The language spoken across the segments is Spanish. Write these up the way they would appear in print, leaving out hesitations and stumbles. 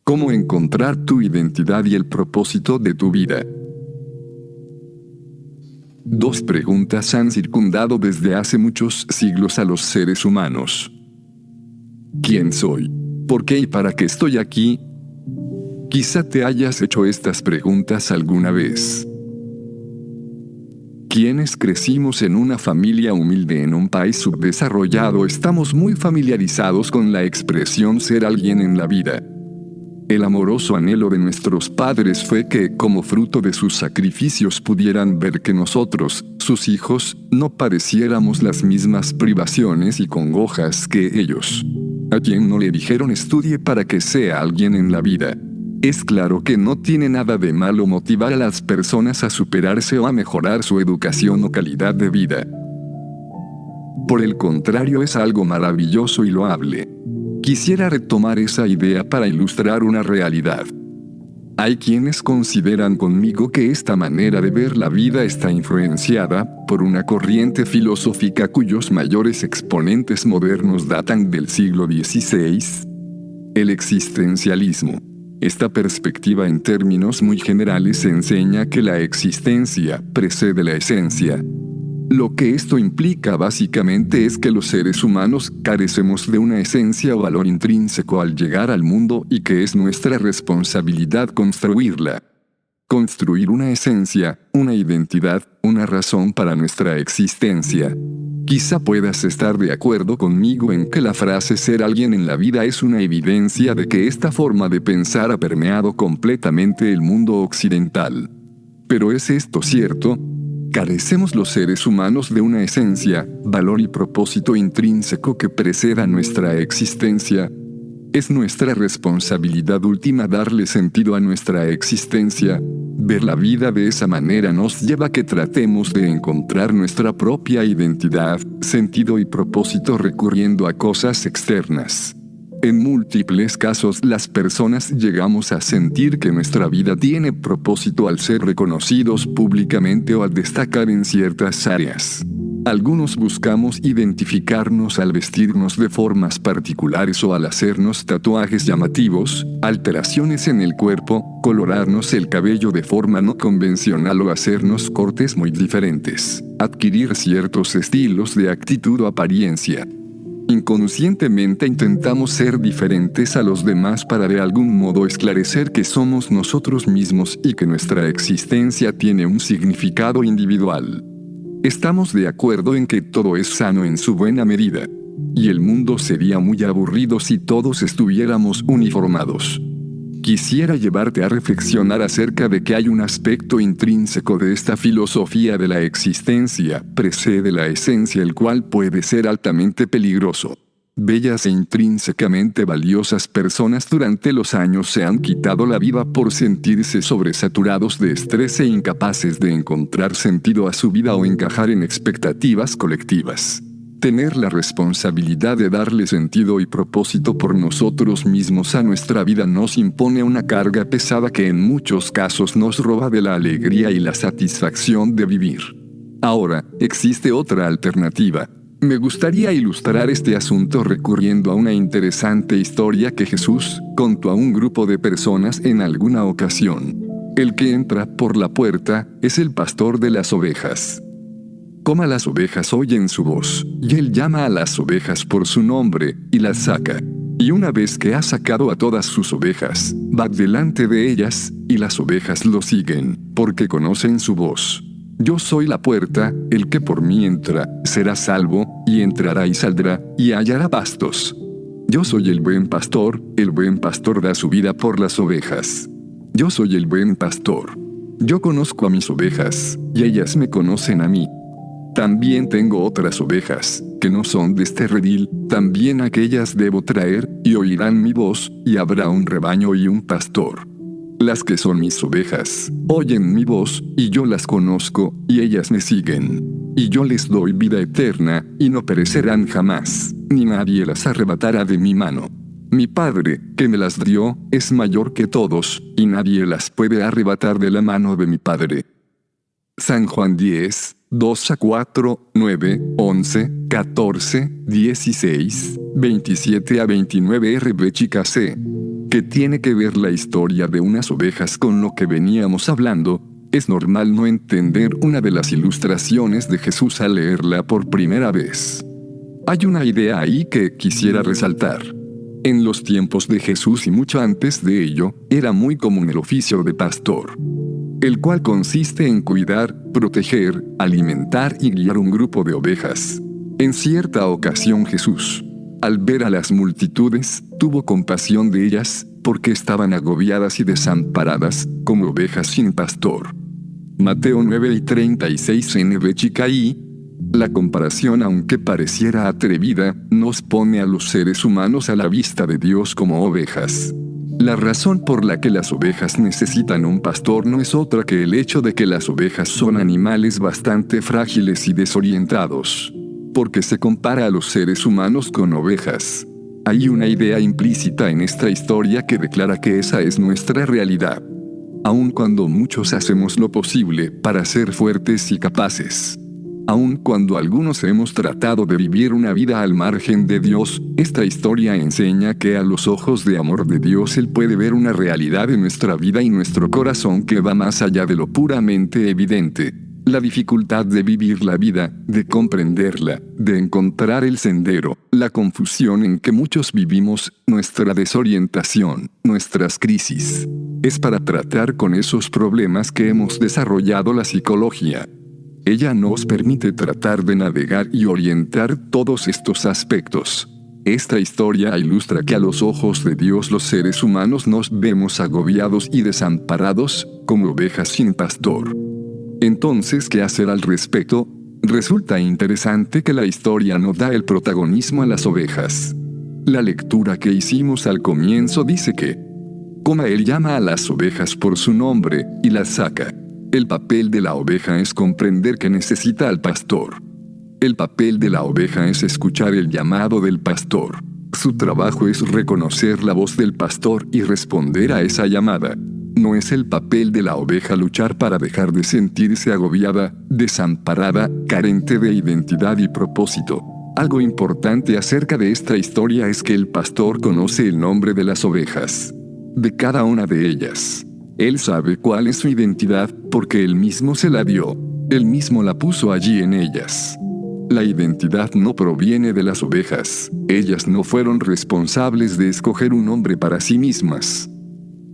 Cómo encontrar tu identidad y el propósito de tu vida. Dos preguntas han circundado desde hace muchos siglos a los seres humanos. ¿Quién soy? ¿Por qué y para qué estoy aquí? Quizá te hayas hecho estas preguntas alguna vez. Quienes crecimos en una familia humilde en un país subdesarrollado estamos muy familiarizados con la expresión ser alguien en la vida. El amoroso anhelo de nuestros padres fue que, como fruto de sus sacrificios, pudieran ver que nosotros, sus hijos, no padeciéramos las mismas privaciones y congojas que ellos. A quien no le dijeron estudie para que sea alguien en la vida. Es claro que no tiene nada de malo motivar a las personas a superarse o a mejorar su educación o calidad de vida. Por el contrario, es algo maravilloso y loable. Quisiera retomar esa idea para ilustrar una realidad. Hay quienes consideran conmigo que esta manera de ver la vida está influenciada por una corriente filosófica cuyos mayores exponentes modernos datan del siglo XVI, el existencialismo. Esta perspectiva en términos muy generales enseña que la existencia precede la esencia. Lo que esto implica básicamente es que los seres humanos carecemos de una esencia o valor intrínseco al llegar al mundo y que es nuestra responsabilidad construirla. Construir una esencia, una identidad, una razón para nuestra existencia. Quizá puedas estar de acuerdo conmigo en que la frase ser alguien en la vida es una evidencia de que esta forma de pensar ha permeado completamente el mundo occidental. ¿Pero es esto cierto? ¿Carecemos los seres humanos de una esencia, valor y propósito intrínseco que preceda nuestra existencia? Es nuestra responsabilidad última darle sentido a nuestra existencia. Ver la vida de esa manera nos lleva a que tratemos de encontrar nuestra propia identidad, sentido y propósito recurriendo a cosas externas. En múltiples casos las personas llegamos a sentir que nuestra vida tiene propósito al ser reconocidos públicamente o al destacar en ciertas áreas. Algunos buscamos identificarnos al vestirnos de formas particulares o al hacernos tatuajes llamativos, alteraciones en el cuerpo, colorarnos el cabello de forma no convencional o hacernos cortes muy diferentes, adquirir ciertos estilos de actitud o apariencia. Inconscientemente intentamos ser diferentes a los demás para de algún modo esclarecer que somos nosotros mismos y que nuestra existencia tiene un significado individual. Estamos de acuerdo en que todo es sano en su buena medida. Y el mundo sería muy aburrido si todos estuviéramos uniformados. Quisiera llevarte a reflexionar acerca de que hay un aspecto intrínseco de esta filosofía de la existencia, precede la esencia, el cual puede ser altamente peligroso. Bellas e intrínsecamente valiosas personas durante los años se han quitado la vida por sentirse sobresaturados de estrés e incapaces de encontrar sentido a su vida o encajar en expectativas colectivas. Tener la responsabilidad de darle sentido y propósito por nosotros mismos a nuestra vida nos impone una carga pesada que en muchos casos nos roba de la alegría y la satisfacción de vivir. Ahora, existe otra alternativa. Me gustaría ilustrar este asunto recurriendo a una interesante historia que Jesús contó a un grupo de personas en alguna ocasión. El que entra por la puerta es el pastor de las ovejas. Como las ovejas oyen su voz, y él llama a las ovejas por su nombre, y las saca. Y una vez que ha sacado a todas sus ovejas, va delante de ellas, y las ovejas lo siguen, porque conocen su voz. Yo soy la puerta, el que por mí entra, será salvo, y entrará y saldrá, y hallará pastos. Yo soy el buen pastor da su vida por las ovejas. Yo soy el buen pastor. Yo conozco a mis ovejas, y ellas me conocen a mí. También tengo otras ovejas, que no son de este redil, también aquellas debo traer, y oirán mi voz, y habrá un rebaño y un pastor. Las que son mis ovejas, oyen mi voz, y yo las conozco, y ellas me siguen. Y yo les doy vida eterna, y no perecerán jamás, ni nadie las arrebatará de mi mano. Mi Padre, que me las dio, es mayor que todos, y nadie las puede arrebatar de la mano de mi Padre. San Juan 10, 2-4, 9, 11, 14, 16, 27-29 RB chica C. ¿Qué tiene que ver la historia de unas ovejas con lo que veníamos hablando? Es normal no entender una de las ilustraciones de Jesús al leerla por primera vez. Hay una idea ahí que quisiera resaltar. En los tiempos de Jesús y mucho antes de ello, era muy común el oficio de pastor, el cual consiste en cuidar, proteger, alimentar y guiar un grupo de ovejas. En cierta ocasión Jesús, al ver a las multitudes, tuvo compasión de ellas, porque estaban agobiadas y desamparadas, como ovejas sin pastor. Mateo 9:36 NBCKI. La comparación, aunque pareciera atrevida, nos pone a los seres humanos a la vista de Dios como ovejas. La razón por la que las ovejas necesitan un pastor no es otra que el hecho de que las ovejas son animales bastante frágiles y desorientados. Porque se compara a los seres humanos con ovejas. Hay una idea implícita en esta historia que declara que esa es nuestra realidad. Aun cuando muchos hacemos lo posible para ser fuertes y capaces. Aun cuando algunos hemos tratado de vivir una vida al margen de Dios, esta historia enseña que a los ojos de amor de Dios Él puede ver una realidad en nuestra vida y nuestro corazón que va más allá de lo puramente evidente. La dificultad de vivir la vida, de comprenderla, de encontrar el sendero, la confusión en que muchos vivimos, nuestra desorientación, nuestras crisis. Es para tratar con esos problemas que hemos desarrollado la psicología. Ella nos permite tratar de navegar y orientar todos estos aspectos. Esta historia ilustra que a los ojos de Dios los seres humanos nos vemos agobiados y desamparados, como ovejas sin pastor. Entonces, ¿qué hacer al respecto? Resulta interesante que la historia no da el protagonismo a las ovejas. La lectura que hicimos al comienzo dice que, Él llama a las ovejas por su nombre, y las saca. El papel de la oveja es comprender que necesita al pastor. El papel de la oveja es escuchar el llamado del pastor. Su trabajo es reconocer la voz del pastor y responder a esa llamada. No es el papel de la oveja luchar para dejar de sentirse agobiada, desamparada, carente de identidad y propósito. Algo importante acerca de esta historia es que el pastor conoce el nombre de las ovejas. De cada una de ellas. Él sabe cuál es su identidad, porque Él mismo se la dio. Él mismo la puso allí en ellas. La identidad no proviene de las ovejas. Ellas no fueron responsables de escoger un nombre para sí mismas.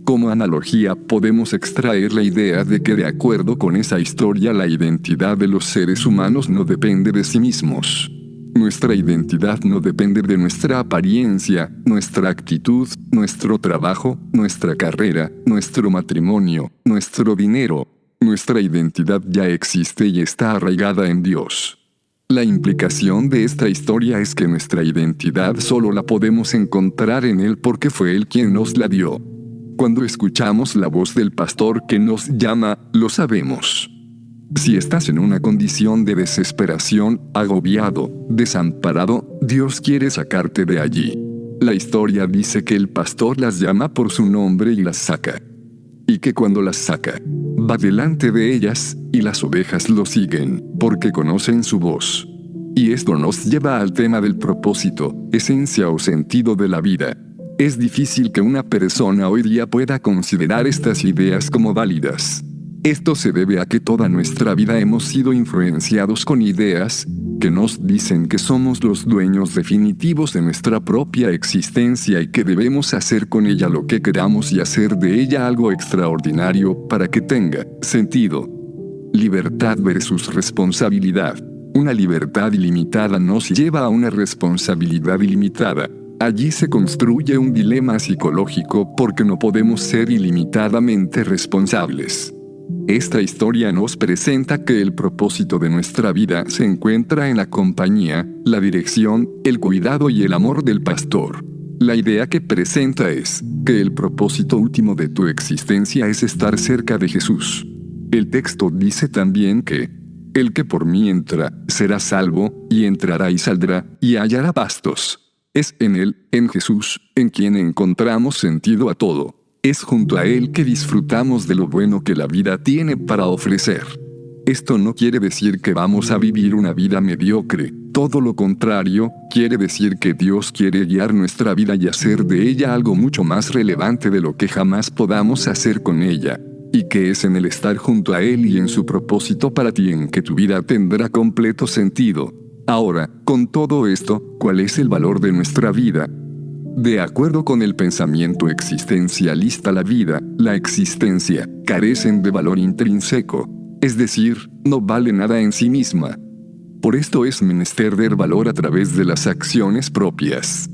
Como analogía podemos extraer la idea de que de acuerdo con esa historia la identidad de los seres humanos no depende de sí mismos. Nuestra identidad no depende de nuestra apariencia, nuestra actitud, nuestro trabajo, nuestra carrera, nuestro matrimonio, nuestro dinero. Nuestra identidad ya existe y está arraigada en Dios. La implicación de esta historia es que nuestra identidad solo la podemos encontrar en Él porque fue Él quien nos la dio. Cuando escuchamos la voz del pastor que nos llama, lo sabemos. Si estás en una condición de desesperación, agobiado, desamparado, Dios quiere sacarte de allí. La historia dice que el pastor las llama por su nombre y las saca. Y que cuando las saca, va delante de ellas, y las ovejas lo siguen, porque conocen su voz. Y esto nos lleva al tema del propósito, esencia o sentido de la vida. Es difícil que una persona hoy día pueda considerar estas ideas como válidas. Esto se debe a que toda nuestra vida hemos sido influenciados con ideas que nos dicen que somos los dueños definitivos de nuestra propia existencia y que debemos hacer con ella lo que queramos y hacer de ella algo extraordinario para que tenga sentido. Libertad versus responsabilidad. Una libertad ilimitada nos lleva a una responsabilidad ilimitada. Allí se construye un dilema psicológico porque no podemos ser ilimitadamente responsables. Esta historia nos presenta que el propósito de nuestra vida se encuentra en la compañía, la dirección, el cuidado y el amor del pastor. La idea que presenta es que el propósito último de tu existencia es estar cerca de Jesús. El texto dice también que el que por mí entra, será salvo, y entrará y saldrá, y hallará pastos. Es en Él, en Jesús, en quien encontramos sentido a todo. Es junto a Él que disfrutamos de lo bueno que la vida tiene para ofrecer. Esto no quiere decir que vamos a vivir una vida mediocre. Todo lo contrario, quiere decir que Dios quiere guiar nuestra vida y hacer de ella algo mucho más relevante de lo que jamás podamos hacer con ella. Y que es en el estar junto a Él y en su propósito para ti en que tu vida tendrá completo sentido. Ahora, con todo esto, ¿cuál es el valor de nuestra vida? De acuerdo con el pensamiento existencialista, la vida, la existencia, carecen de valor intrínseco. Es decir, no vale nada en sí misma. Por esto es menester dar valor a través de las acciones propias.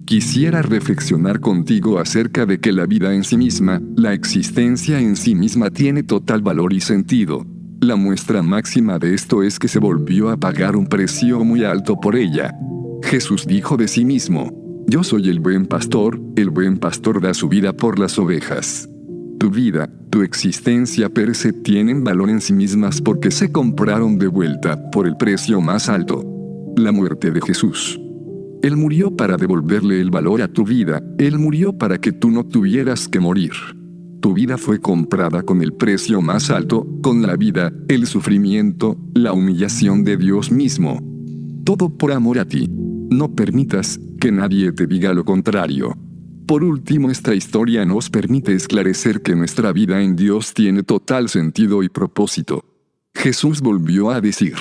Quisiera reflexionar contigo acerca de que la vida en sí misma, la existencia en sí misma tiene total valor y sentido. La muestra máxima de esto es que se volvió a pagar un precio muy alto por ella. Jesús dijo de sí mismo: Yo soy el buen pastor da su vida por las ovejas. Tu vida, tu existencia per se tienen valor en sí mismas porque se compraron de vuelta por el precio más alto. La muerte de Jesús. Él murió para devolverle el valor a tu vida, Él murió para que tú no tuvieras que morir. Tu vida fue comprada con el precio más alto, con la vida, el sufrimiento, la humillación de Dios mismo. Todo por amor a ti. No permitas que nadie te diga lo contrario. Por último, esta historia nos permite esclarecer que nuestra vida en Dios tiene total sentido y propósito. Jesús volvió a decir: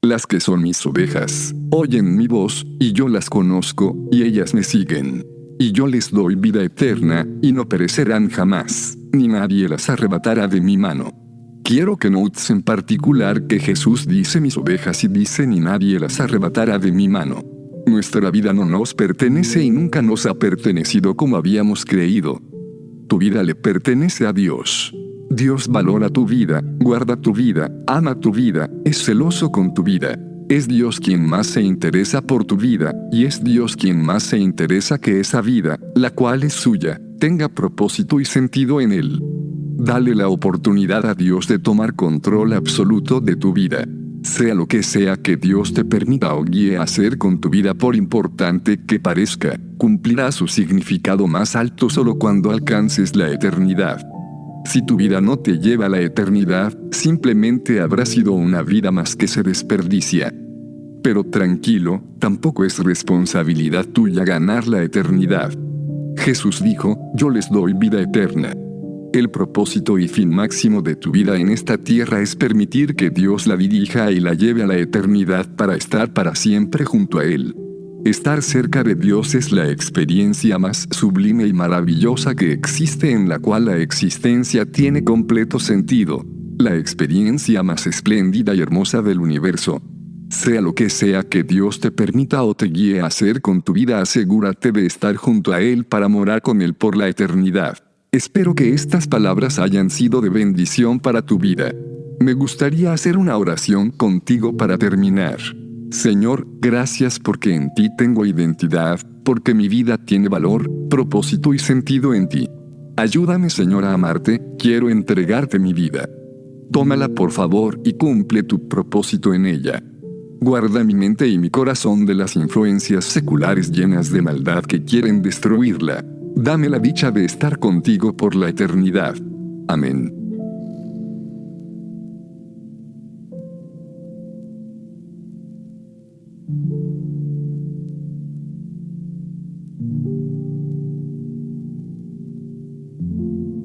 Las que son mis ovejas, oyen mi voz, y yo las conozco, y ellas me siguen. Y yo les doy vida eterna, y no perecerán jamás, ni nadie las arrebatará de mi mano. Quiero que notes en particular que Jesús dice mis ovejas y dice ni nadie las arrebatará de mi mano. Nuestra vida no nos pertenece y nunca nos ha pertenecido como habíamos creído. Tu vida le pertenece a Dios. Dios valora tu vida, guarda tu vida, ama tu vida, es celoso con tu vida. Es Dios quien más se interesa por tu vida, y es Dios quien más se interesa que esa vida, la cual es suya, tenga propósito y sentido en Él. Dale la oportunidad a Dios de tomar control absoluto de tu vida. Sea lo que sea que Dios te permita o guíe a hacer con tu vida, por importante que parezca, cumplirá su significado más alto solo cuando alcances la eternidad. Si tu vida no te lleva a la eternidad, simplemente habrá sido una vida más que se desperdicia. Pero tranquilo, tampoco es responsabilidad tuya ganar la eternidad. Jesús dijo: Yo les doy vida eterna. El propósito y fin máximo de tu vida en esta tierra es permitir que Dios la dirija y la lleve a la eternidad para estar para siempre junto a Él. Estar cerca de Dios es la experiencia más sublime y maravillosa que existe, en la cual la existencia tiene completo sentido. La experiencia más espléndida y hermosa del universo. Sea lo que sea que Dios te permita o te guíe a hacer con tu vida, asegúrate de estar junto a Él para morar con Él por la eternidad. Espero que estas palabras hayan sido de bendición para tu vida. Me gustaría hacer una oración contigo para terminar. Señor, gracias porque en ti tengo identidad, porque mi vida tiene valor, propósito y sentido en ti. Ayúdame, Señor, a amarte, quiero entregarte mi vida. Tómala por favor y cumple tu propósito en ella. Guarda mi mente y mi corazón de las influencias seculares llenas de maldad que quieren destruirla. Dame la dicha de estar contigo por la eternidad. Amén.